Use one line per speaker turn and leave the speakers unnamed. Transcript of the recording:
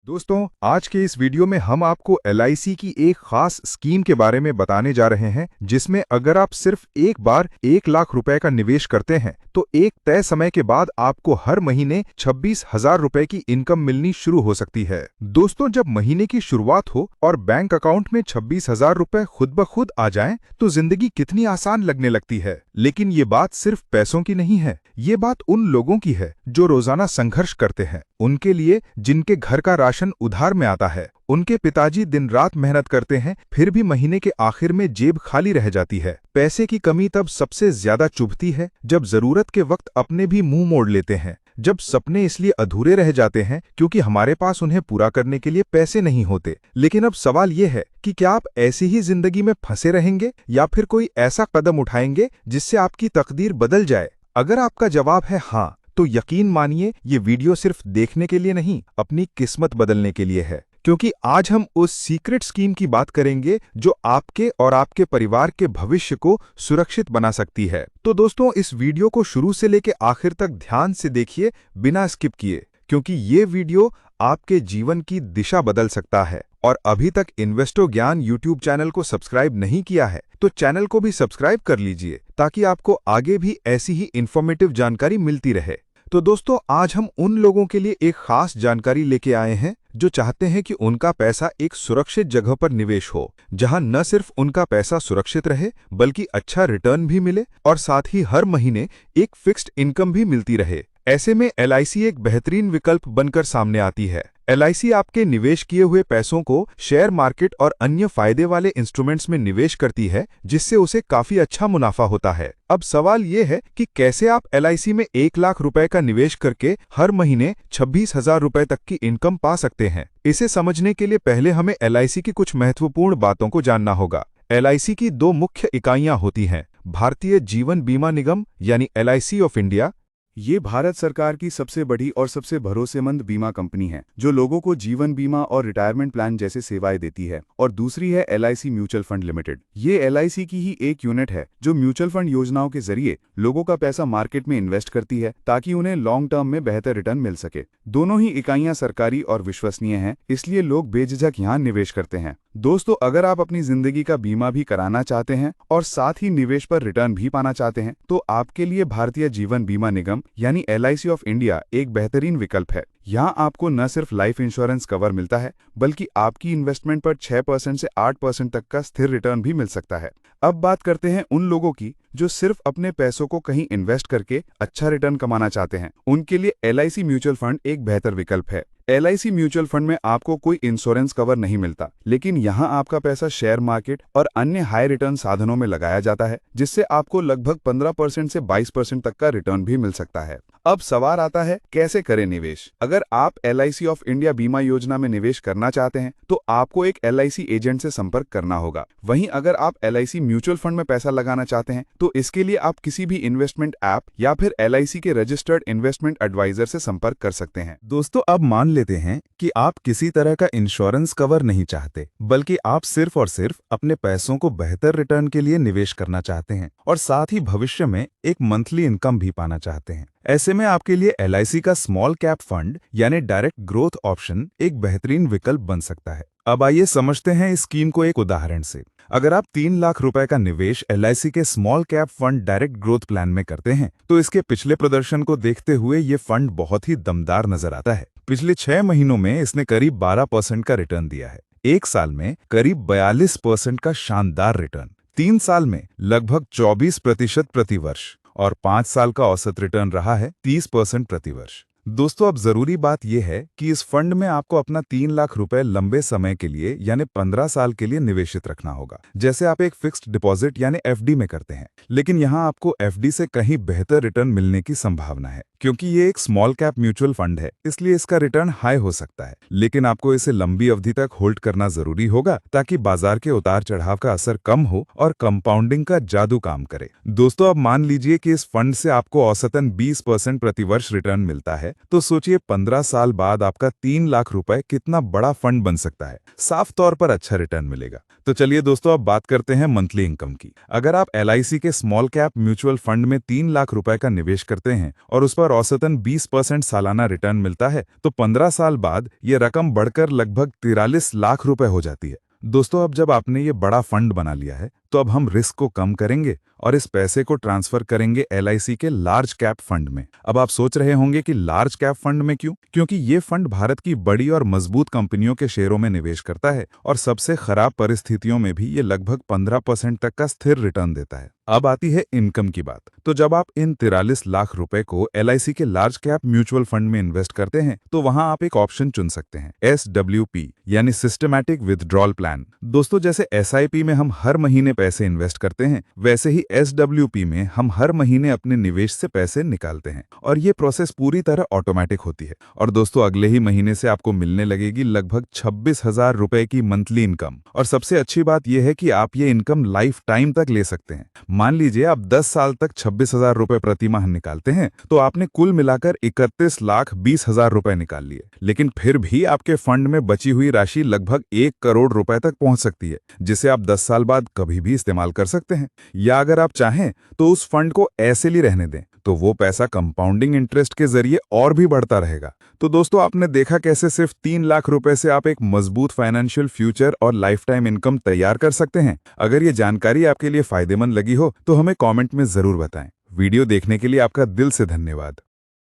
दोस्तों, आज के इस वीडियो में हम आपको एलआईसी की एक खास स्कीम के बारे में बताने जा रहे हैं, जिसमें अगर आप सिर्फ एक बार 1 लाख रुपए का निवेश करते हैं तो एक तय समय के बाद आपको हर महीने 26,000 रुपए की इनकम मिलनी शुरू हो सकती है। दोस्तों, जब महीने की शुरुआत हो और बैंक अकाउंट में 26,000 रुपए खुद ब खुद आ जाएं, तो जिंदगी कितनी आसान लगने लगती है। लेकिन ये बात सिर्फ पैसों की नहीं है, ये बात उन लोगों की है जो रोजाना संघर्ष करते हैं, उनके लिए जिनके घर का राशन उधार में आता है। उनके पिताजी दिन रात मेहनत करते हैं, फिर भी महीने के आखिर में जेब खाली रह जाती है। पैसे की कमी तब सबसे ज्यादा चुभती है जब जरूरत के वक्त अपने भी मुंह मोड़ लेते हैं, जब सपने इसलिए अधूरे रह जाते हैं क्योंकि हमारे पास उन्हें पूरा करने के लिए पैसे नहीं होते। लेकिन अब सवाल ये है कि क्या आप ऐसी ही जिंदगी में फंसे रहेंगे या फिर कोई ऐसा कदम उठाएंगे जिससे आपकी तकदीर बदल जाए? अगर आपका जवाब है हाँ, तो यकीन मानिए ये वीडियो सिर्फ देखने के लिए नहीं, अपनी किस्मत बदलने के लिए है। क्योंकि आज हम उस सीक्रेट स्कीम की बात करेंगे जो आपके और आपके परिवार के भविष्य को सुरक्षित बना सकती है। तो दोस्तों, इस वीडियो को शुरू से लेकर आखिर तक ध्यान से देखिए, बिना स्किप किए, क्योंकि ये वीडियो आपके जीवन की दिशा बदल सकता है। और अभी तक इन्वेस्टो ज्ञान यूट्यूब चैनल को सब्सक्राइब नहीं किया है तो चैनल को भी सब्सक्राइब कर लीजिए, ताकि आपको आगे भी ऐसी ही इंफॉर्मेटिव जानकारी मिलती रहे। तो दोस्तों, आज हम उन लोगों के लिए एक खास जानकारी लेके आए हैं जो चाहते हैं कि उनका पैसा एक सुरक्षित जगह पर निवेश हो, जहां न सिर्फ उनका पैसा सुरक्षित रहे बल्कि अच्छा रिटर्न भी मिले और साथ ही हर महीने एक फिक्स्ड इनकम भी मिलती रहे। ऐसे में एलआईसी एक बेहतरीन विकल्प बनकर सामने आती है। एलआईसी आपके निवेश किए हुए पैसों को शेयर मार्केट और अन्य फायदे वाले इंस्ट्रूमेंट्स में निवेश करती है, जिससे उसे काफी अच्छा मुनाफा होता है। अब सवाल ये है कि कैसे आप एलआईसी में 1 लाख रुपए का निवेश करके हर महीने 26,000 रुपए तक की इनकम पा सकते हैं। इसे समझने के लिए पहले हमें एलआईसी की कुछ महत्वपूर्ण बातों को जानना होगा। एलआईसी की दो मुख्य इकाइयां होती हैं, भारतीय जीवन बीमा निगम यानी एलआईसी ऑफ इंडिया।
ये भारत सरकार की सबसे बड़ी और सबसे भरोसेमंद बीमा कंपनी है जो लोगों को जीवन बीमा और रिटायरमेंट प्लान जैसे सेवाएं देती है। और दूसरी है एलआईसी म्यूचुअल फंड लिमिटेड। ये एलआईसी की ही एक यूनिट है जो म्यूचुअल फंड योजनाओं के जरिए लोगों का पैसा मार्केट में इन्वेस्ट करती है, ताकि उन्हें लॉन्ग टर्म में बेहतर रिटर्न मिल सके। दोनों ही इकाइयां सरकारी और विश्वसनीय हैं, इसलिए लोग बेझिझक यहाँ निवेश करते हैं। दोस्तों, अगर आप अपनी जिंदगी का बीमा भी कराना चाहते हैं और साथ ही निवेश पर रिटर्न भी पाना चाहते हैं, तो आपके लिए भारतीय जीवन बीमा निगम यानी एलआईसी ऑफ इंडिया एक बेहतरीन विकल्प है। यहाँ आपको न सिर्फ लाइफ इंश्योरेंस कवर मिलता है, बल्कि आपकी इन्वेस्टमेंट पर 6% से 8% तक का स्थिर रिटर्न भी मिल सकता है। अब बात करते हैं उन लोगों की जो सिर्फ अपने पैसों को कहीं इन्वेस्ट करके अच्छा रिटर्न कमाना चाहते हैं। उनके लिए एलआईसी म्यूचुअल फंड एक बेहतर विकल्प है। एलआईसी म्यूचुअल फंड में आपको कोई इंश्योरेंस कवर नहीं मिलता, लेकिन यहाँ आपका पैसा शेयर मार्केट और अन्य हाई रिटर्न साधनों में लगाया जाता है, जिससे आपको लगभग 15% से 22% तक का रिटर्न भी मिल सकता है। अब सवाल आता है, कैसे करें निवेश? अगर आप एलआईसी ऑफ इंडिया बीमा योजना में निवेश करना चाहते हैं तो आपको एक एलआईसी एजेंट से संपर्क करना होगा। वहीं अगर आप एलआईसी म्यूचुअल फंड में पैसा लगाना चाहते हैं तो इसके लिए आप किसी भी इन्वेस्टमेंट ऐप या फिर एलआईसी के रजिस्टर्ड इन्वेस्टमेंट एडवाइजर से संपर्क कर सकते हैं।
दोस्तों, अब मान लेते हैं कि आप किसी तरह का इंश्योरेंस कवर नहीं चाहते, बल्कि आप सिर्फ और सिर्फ अपने पैसों को बेहतर रिटर्न के लिए निवेश करना चाहते हैं और साथ ही भविष्य में एक मंथली इनकम भी पाना चाहते हैं। ऐसे में आपके लिए एलआईसी का स्मॉल कैप फंड यानी डायरेक्ट ग्रोथ ऑप्शन एक बेहतरीन विकल्प बन सकता है। अब आइए समझते हैं इस स्कीम को एक उदाहरण से। अगर आप 3 लाख रुपए का निवेश एलआईसी के small cap fund direct growth plan में करते हैं, तो इसके पिछले प्रदर्शन को देखते हुए ये फंड बहुत ही दमदार नजर आता है। पिछले 6 महीनों में इसने करीब 12% का रिटर्न दिया है, 1 साल में करीब 42% का शानदार रिटर्न, 3 साल में लगभग 24% प्रति वर्ष और 5 साल का औसत रिटर्न रहा है 30% प्रति वर्ष। दोस्तों, अब जरूरी बात यह है कि इस फंड में आपको अपना 3 लाख रुपए लंबे समय के लिए यानी 15 साल के लिए निवेशित रखना होगा, जैसे आप एक फिक्स्ड डिपॉजिट यानी एफडी में करते हैं। लेकिन यहाँ आपको एफडी से कहीं बेहतर रिटर्न मिलने की संभावना है, क्योंकि ये एक स्मॉल कैप म्यूचुअल फंड है, इसलिए इसका रिटर्न हाई हो सकता है। लेकिन आपको इसे लंबी अवधि तक होल्ड करना जरूरी होगा, ताकि बाजार के उतार चढ़ाव का असर कम हो और कंपाउंडिंग का जादू काम करे। दोस्तों, अब मान लीजिए कि इस फंड से आपको औसतन 20% प्रति वर्ष रिटर्न मिलता है, तो सोचिए 15 साल बाद आपका 3 लाख रुपए कितना बड़ा फंड बन सकता है। साफ तौर पर अच्छा रिटर्न मिलेगा। तो चलिए दोस्तों, अब बात करते हैं मंथली इनकम की। अगर आप LIC के स्मॉल कैप म्यूचुअल फंड में 3 लाख रुपए का निवेश करते हैं और उस पर औसतन 20% सालाना रिटर्न मिलता है, तो 15 साल बाद ये रकम बढ़कर लगभग 43 लाख रुपए हो जाती है। दोस्तों, अब जब आपने ये बड़ा फंड बना लिया है, तो अब हम रिस्क को कम करेंगे और इस पैसे को ट्रांसफर करेंगे LIC के लार्ज कैप फंड में। अब आप सोच रहे होंगे कि लार्ज कैप फंड में क्यों? क्योंकि ये फंड भारत की बड़ी और मजबूत कंपनियों के शेयरों में निवेश करता है और सबसे खराब परिस्थितियों में भी ये लगभग 15% तक का स्थिर रिटर्न देता है। अब आती है इनकम की बात। तो जब आप इन 43 लाख रुपए को LIC के लार्ज कैप म्यूचुअल फंड में इन्वेस्ट करते हैं, तो वहां आप एक ऑप्शन चुन सकते हैं, SWP यानी सिस्टमैटिक विथड्रॉल प्लान। दोस्तों, जैसे SIP में हम हर महीने पैसे इन्वेस्ट करते हैं, वैसे ही SWP में हम हर महीने अपने निवेश से पैसे निकालते हैं और ये प्रोसेस पूरी तरह ऑटोमेटिक होती है। और दोस्तों, अगले ही महीने से आपको मिलने लगेगी लगभग 26,000 रुपए की मंथली इनकम। और सबसे अच्छी बात यह है कि आप ये इनकम लाइफ टाइम तक ले सकते हैं। मान लीजिए आप 10 साल तक 26,000 रुपए प्रति माह निकालते हैं, तो आपने कुल मिलाकर 31,20,000 रुपए निकाल लिए। लेकिन फिर भी आपके फंड में बची हुई राशि लगभग 1 करोड़ रुपए तक पहुंच सकती है, जिसे आप 10 साल बाद कभी भी इस्तेमाल कर सकते हैं। या अगर आप चाहें तो उस फंड को ऐसे ही रहने दें, तो वो पैसा कंपाउंडिंग इंटरेस्ट के जरिए और भी बढ़ता रहेगा। तो दोस्तों, आपने देखा कैसे सिर्फ 3 लाख रुपए से आप एक मजबूत फाइनेंशियल फ्यूचर और लाइफ टाइम इनकम तैयार कर सकते हैं। अगर ये जानकारी आपके लिए फायदेमंद लगी हो तो हमें कमेंट में जरूर बताएं। वीडियो देखने के लिए आपका दिल से धन्यवाद।